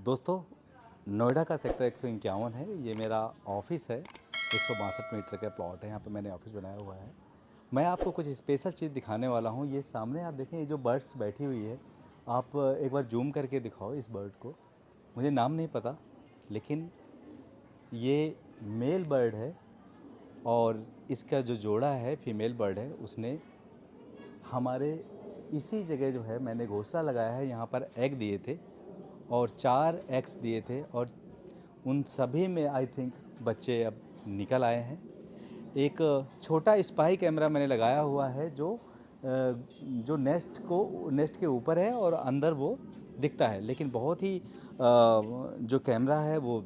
दोस्तों, नोएडा का सेक्टर 151 है। ये मेरा ऑफ़िस है। 162 मीटर का प्लॉट है। यहाँ पे मैंने ऑफ़िस बनाया हुआ है। मैं आपको कुछ स्पेशल चीज़ दिखाने वाला हूँ। ये सामने आप देखें, ये जो बर्ड्स बैठी हुई है, आप एक बार ज़ूम करके दिखाओ इस बर्ड को। मुझे नाम नहीं पता, लेकिन ये मेल बर्ड है और इसका जो जोड़ा है, फीमेल बर्ड है, उसने हमारे इसी जगह जो है मैंने घोंसला लगाया है, यहाँ पर एग दिए थे और 4 एग्स दिए थे और उन सभी में आई थिंक बच्चे अब निकल आए हैं। एक छोटा स्पाई कैमरा मैंने लगाया हुआ है जो नेस्ट के ऊपर है और अंदर वो दिखता है, लेकिन बहुत ही जो कैमरा है वो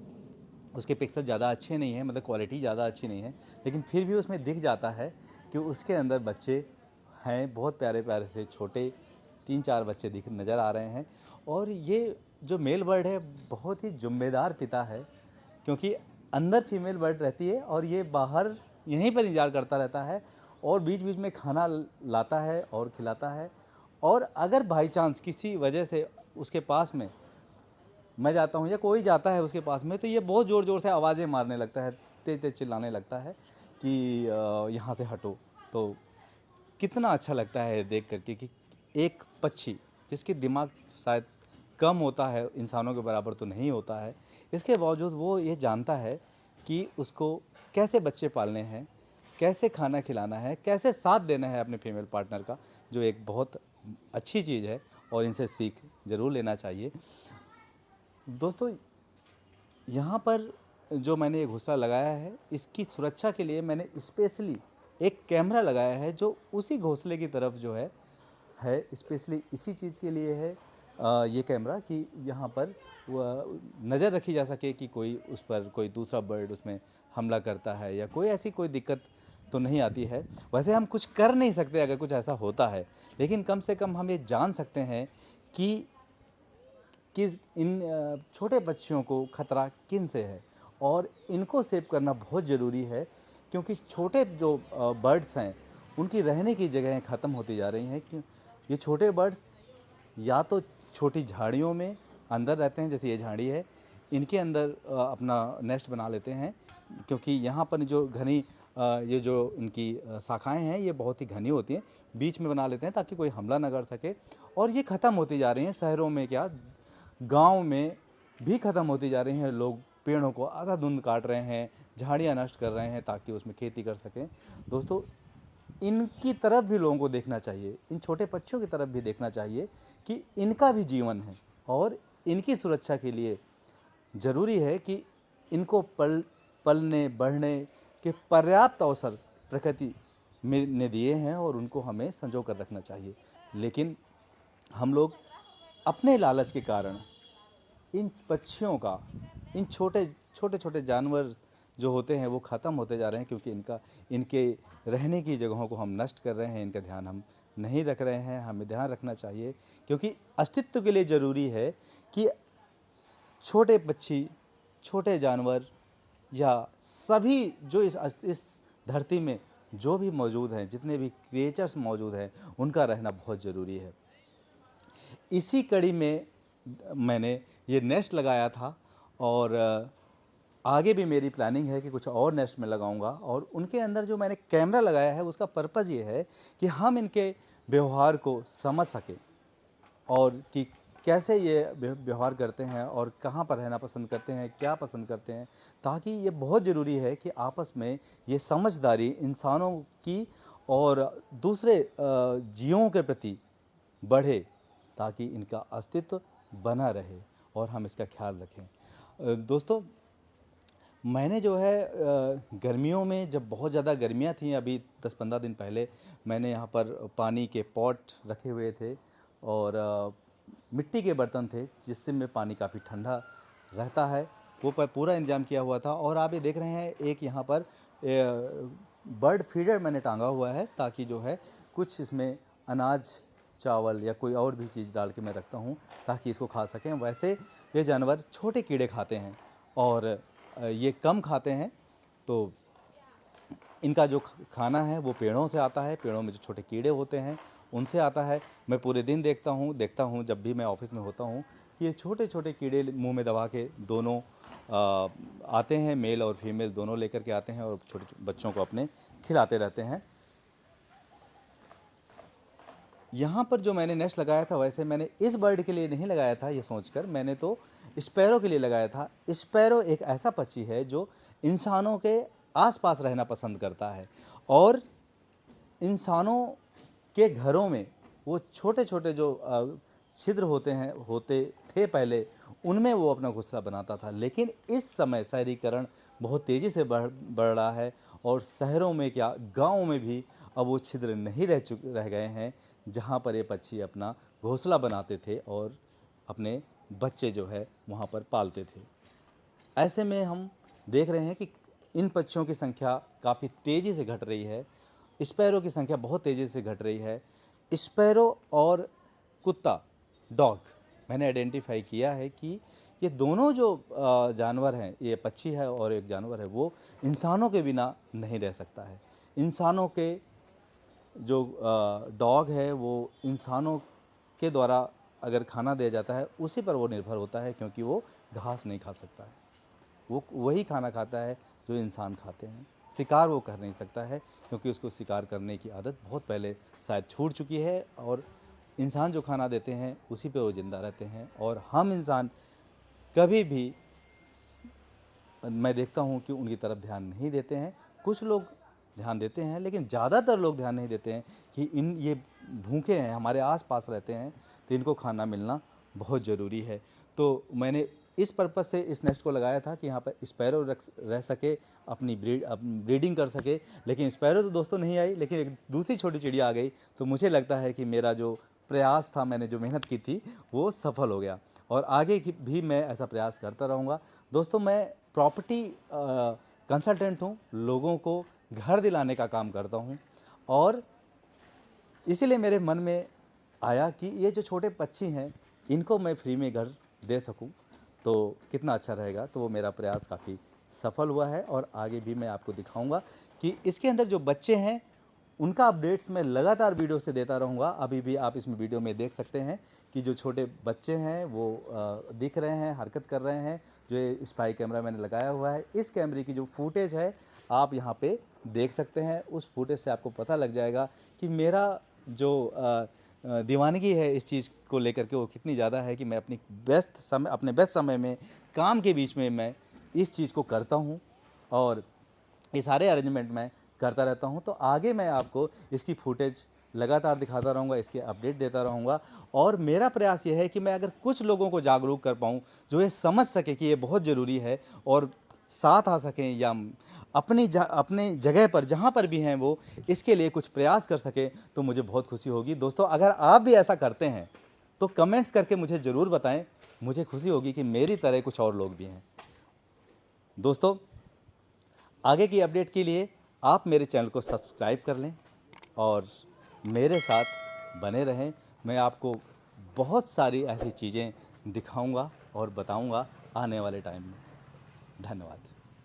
उसके पिक्सल ज़्यादा अच्छे नहीं हैं, मतलब क्वालिटी ज़्यादा अच्छी नहीं है, लेकिन फिर भी उसमें दिख जाता है कि उसके अंदर बच्चे हैं। बहुत प्यारे प्यारे से छोटे 3-4 बच्चे दिख नज़र आ रहे हैं। और ये जो मेल बर्ड है बहुत ही ज़िम्मेदार पिता है, क्योंकि अंदर फीमेल बर्ड रहती है और ये बाहर यहीं पर इंतज़ार करता रहता है और बीच बीच में खाना लाता है और खिलाता है। और अगर बाई चांस किसी वजह से उसके पास में मैं जाता हूँ या कोई जाता है उसके पास में, तो ये बहुत ज़ोर ज़ोर से आवाज़ें मारने लगता है, तेज़ तेज़ चिल्लाने लगता है कि यहाँ से हटो। तो कितना अच्छा लगता है देख करके कि एक पक्षी जिसके दिमाग शायद कम होता है, इंसानों के बराबर तो नहीं होता है, इसके बावजूद वो ये जानता है कि उसको कैसे बच्चे पालने हैं, कैसे खाना खिलाना है, कैसे साथ देना है अपने फीमेल पार्टनर का, जो एक बहुत अच्छी चीज़ है और इनसे सीख ज़रूर लेना चाहिए। दोस्तों, यहाँ पर जो मैंने ये घोंसला लगाया है, इसकी सुरक्षा के लिए मैंने स्पेशली एक कैमरा लगाया है जो उसी घोंसले की तरफ जो है स्पेशली इसी चीज़ के लिए है। ये कैमरा कि यहाँ पर नज़र रखी जा सके कि कोई उस पर कोई दूसरा बर्ड उसमें हमला करता है या कोई ऐसी कोई दिक्कत तो नहीं आती है। वैसे हम कुछ कर नहीं सकते अगर कुछ ऐसा होता है, लेकिन कम से कम हम ये जान सकते हैं कि इन छोटे बच्चियों को खतरा किन से है और इनको सेव करना बहुत ज़रूरी है, क्योंकि छोटे जो बर्ड्स हैं उनकी रहने की जगहें ख़त्म होती जा रही हैं। क्यों? ये छोटे बर्ड्स या तो छोटी झाड़ियों में अंदर रहते हैं, जैसे ये झाड़ी है, इनके अंदर अपना नेस्ट बना लेते हैं, क्योंकि यहाँ पर जो घनी ये जो इनकी शाखाएं हैं ये बहुत ही घनी होती हैं, बीच में बना लेते हैं ताकि कोई हमला ना कर सके। और ये ख़त्म होती जा रही हैं, शहरों में क्या, गांव में भी ख़त्म होती जा रही हैं। लोग पेड़ों को अंधाधुंध काट रहे हैं, झाड़ियाँ नष्ट कर रहे हैं ताकि उसमें खेती कर सकें। दोस्तों, इनकी तरफ भी लोगों को देखना चाहिए, इन छोटे पक्षियों की तरफ भी देखना चाहिए कि इनका भी जीवन है और इनकी सुरक्षा के लिए ज़रूरी है कि इनको पलने बढ़ने के पर्याप्त अवसर प्रकृति में ने दिए हैं और उनको हमें संजो कर रखना चाहिए। लेकिन हम लोग अपने लालच के कारण इन पक्षियों का, इन छोटे छोटे छोटे जानवर जो होते हैं वो ख़त्म होते जा रहे हैं, क्योंकि इनके रहने की जगहों को हम नष्ट कर रहे हैं, इनका ध्यान हम नहीं रख रहे हैं। हमें ध्यान रखना चाहिए, क्योंकि अस्तित्व के लिए ज़रूरी है कि छोटे पक्षी, छोटे जानवर या सभी जो इस धरती में जो भी मौजूद हैं, जितने भी क्रिएचर्स मौजूद हैं, उनका रहना बहुत ज़रूरी है। इसी कड़ी में मैंने ये नेस्ट लगाया था और आगे भी मेरी प्लानिंग है कि कुछ और नेस्ट में लगाऊंगा। और उनके अंदर जो मैंने कैमरा लगाया है उसका पर्पज़ ये है कि हम इनके व्यवहार को समझ सकें और कि कैसे ये व्यवहार करते हैं और कहाँ पर रहना पसंद करते हैं, क्या पसंद करते हैं। ताकि ये बहुत ज़रूरी है कि आपस में ये समझदारी इंसानों की और दूसरे जीवों के प्रति बढ़े, ताकि इनका अस्तित्व बना रहे और हम इसका ख्याल रखें। दोस्तों, मैंने जो है गर्मियों में जब बहुत ज़्यादा गर्मियाँ थीं, अभी 10-15 दिन पहले, मैंने यहाँ पर पानी के पॉट रखे हुए थे और मिट्टी के बर्तन थे जिससे में पानी काफ़ी ठंडा रहता है, वो पूरा इंतजाम किया हुआ था। और आप ये देख रहे हैं एक यहाँ पर बर्ड फीडर मैंने टांगा हुआ है, ताकि जो है कुछ इसमें अनाज, चावल या कोई और भी चीज़ डाल के मैं रखता हूँ ताकि इसको खा सकें। वैसे ये जानवर छोटे कीड़े खाते हैं और ये कम खाते हैं, तो इनका जो खाना है वो पेड़ों से आता है। पेड़ों में जो छोटे कीड़े होते हैं उनसे आता है। मैं पूरे दिन देखता हूँ जब भी मैं ऑफिस में होता हूँ कि ये छोटे-छोटे कीड़े मुँह में दबा के दोनों आते हैं, मेल और फीमेल दोनों लेकर के आते हैं और छोटे बच्चों को अपने खिलाते रहते हैं। यहाँ पर जो मैंने नेस्ट लगाया था, वैसे मैंने इस बर्ड के लिए नहीं लगाया था ये सोचकर, मैंने तो स्पैरो के लिए लगाया था। स्पैरो एक ऐसा पक्षी है जो इंसानों के आस-पास रहना पसंद करता है और इंसानों के घरों में वो छोटे-छोटे जो छिद्र होते थे पहले, उनमें वो अपना घोंसला बनाता था। लेकिन इस समय शहरीकरण बहुत तेज़ी से बढ़ रहा है और शहरों में क्या, गाँव में भी अब वो छिद्र नहीं रह गए हैं, जहाँ पर ये पक्षी अपना घोंसला बनाते थे और अपने बच्चे जो है वहाँ पर पालते थे। ऐसे में हम देख रहे हैं कि इन पक्षियों की संख्या काफ़ी तेज़ी से घट रही है। स्पैरो की संख्या बहुत तेज़ी से घट रही है। स्पैरो और कुत्ता, डॉग, मैंने आइडेंटिफ़ाई किया है कि ये दोनों जो जानवर हैं, ये पक्षी है और एक जानवर है, वो इंसानों के बिना नहीं रह सकता है। इंसानों के जो डॉग है वो इंसानों के द्वारा अगर खाना दिया जाता है, उसी पर वो निर्भर होता है, क्योंकि वो घास नहीं खा सकता है। वो वही खाना खाता है जो इंसान खाते हैं। शिकार वो कर नहीं सकता है, क्योंकि उसको शिकार करने की आदत बहुत पहले शायद छूट चुकी है और इंसान जो खाना देते हैं उसी पे वो ज़िंदा रहते हैं। और हम इंसान कभी भी, मैं देखता हूँ कि उनकी तरफ ध्यान नहीं देते हैं। कुछ लोग ध्यान देते हैं, लेकिन ज़्यादातर लोग ध्यान नहीं देते हैं कि ये भूखे हैं, हमारे आस-पास रहते हैं, तो इनको खाना मिलना बहुत ज़रूरी है। तो मैंने इस पर्पज़ से इस नेस्ट को लगाया था कि यहाँ पर स्पैरो रह सके, अपनी ब्रीडिंग कर सके। लेकिन स्पैरो तो दोस्तों नहीं आई, लेकिन एक दूसरी छोटी चिड़िया आ गई। तो मुझे लगता है कि मेरा जो प्रयास था, मैंने जो मेहनत की थी, वो सफल हो गया और आगे की भी मैं ऐसा प्रयास करता रहूँगा। दोस्तों, मैं प्रॉपर्टी कंसल्टेंट हूँ, लोगों को घर दिलाने का काम करता हूँ और इसीलिए मेरे मन में आया कि ये जो छोटे पक्षी हैं, इनको मैं फ्री में घर दे सकूं तो कितना अच्छा रहेगा। तो वो मेरा प्रयास काफ़ी सफल हुआ है और आगे भी मैं आपको दिखाऊंगा कि इसके अंदर जो बच्चे हैं, उनका अपडेट्स मैं लगातार वीडियो से देता रहूँगा। अभी भी आप इसमें वीडियो में देख सकते हैं कि जो छोटे बच्चे हैं वो दिख रहे हैं, हरकत कर रहे हैं। जो ये स्पाई कैमरा मैंने लगाया हुआ है, इस कैमरे की जो फुटेज है आप यहाँ पे देख सकते हैं। उस फुटेज से आपको पता लग जाएगा कि मेरा जो दीवानगी है इस चीज़ को लेकर के वो कितनी ज़्यादा है कि मैं अपने व्यस्त समय में, काम के बीच में मैं इस चीज़ को करता हूँ और ये सारे अरेंजमेंट मैं करता रहता हूँ। तो आगे मैं आपको इसकी फुटेज लगातार दिखाता रहूँगा, इसके अपडेट देता रहूँगा और मेरा प्रयास ये है कि मैं अगर कुछ लोगों को जागरूक कर पाऊँ, जो ये समझ सके कि ये बहुत ज़रूरी है और साथ आ सकें या अपने जगह पर जहाँ पर भी हैं वो इसके लिए कुछ प्रयास कर सकें, तो मुझे बहुत खुशी होगी। दोस्तों, अगर आप भी ऐसा करते हैं तो कमेंट्स करके मुझे ज़रूर बताएं। मुझे खुशी होगी कि मेरी तरह कुछ और लोग भी हैं। दोस्तों, आगे की अपडेट के लिए आप मेरे चैनल को सब्सक्राइब कर लें और मेरे साथ बने रहें। मैं आपको बहुत सारी ऐसी चीज़ें दिखाऊंगा और बताऊंगा आने वाले टाइम में। धन्यवाद।